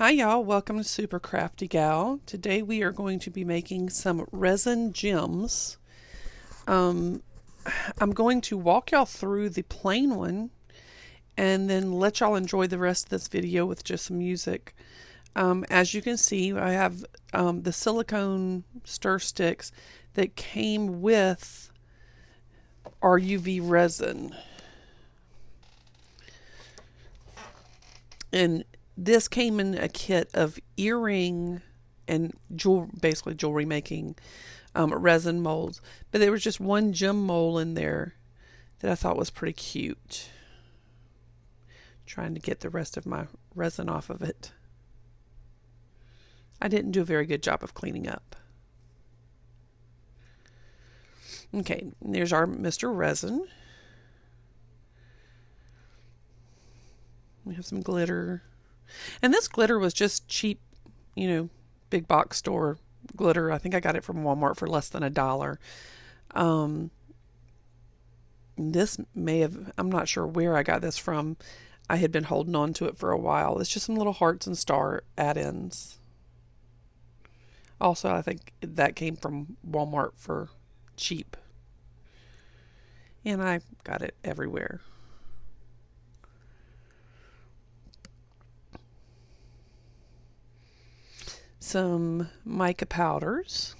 Hi y'all, welcome to Super Crafty Gal. Today we are going to be making some resin gems. I'm going to walk y'all through the plain one and then let y'all enjoy the rest of this video with just some music. As you can see, I have the silicone stir sticks that came with our UV resin. And this came in a kit of earring and basically jewelry making resin molds. But there was just one gem mold in there that I thought was pretty cute. Trying to get the rest of my resin off of it. I didn't do a very good job of cleaning up. Okay, there's our Mr. Resin. We have some glitter. And this glitter was just cheap, big box store glitter. I think I got it from Walmart for less than $1. This may have, I'm not sure where I got this from. I had been holding on to it for a while. It's just some little hearts and star add-ins. Also, I think that came from Walmart for cheap. And I got it everywhere. Some mica powders.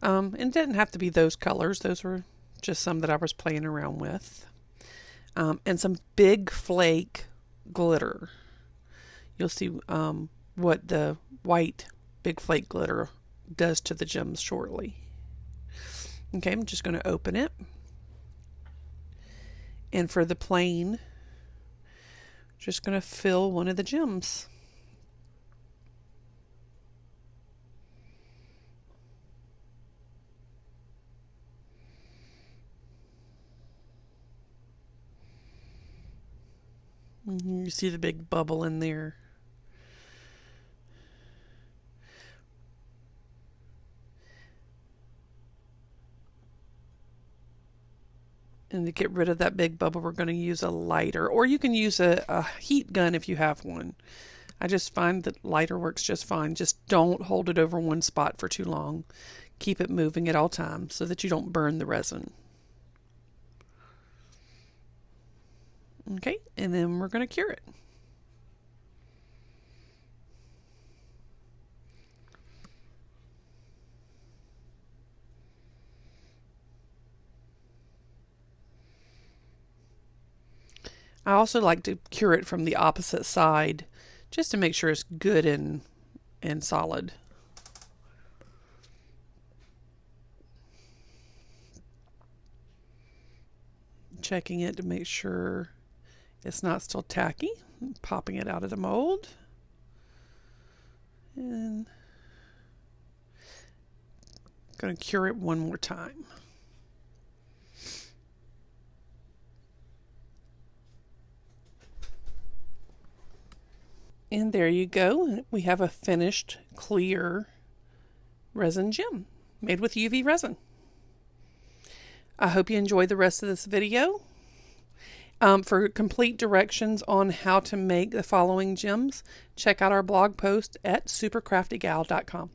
It didn't have to be those colors. Those were just some that I was playing around with. And some big flake glitter. You'll see what the white big flake glitter does to the gems shortly. Okay, I'm just going to open it. And for the plain, just going to fill one of the gems. You see the big bubble in there. And to get rid of that big bubble, we're going to use a lighter. Or you can use a heat gun if you have one. I just find that lighter works just fine. Just don't hold it over one spot for too long. Keep it moving at all times so that you don't burn the resin. Okay, and then we're going to cure it. I also like to cure it from the opposite side just to make sure it's good and solid. Checking it to make sure it's not still tacky. Popping it out of the mold. And going to cure it one more time. And there you go. We have a finished clear resin gem made with UV resin. I hope you enjoyed the rest of this video. For complete directions on how to make the following gems, check out our blog post at supercraftygal.com.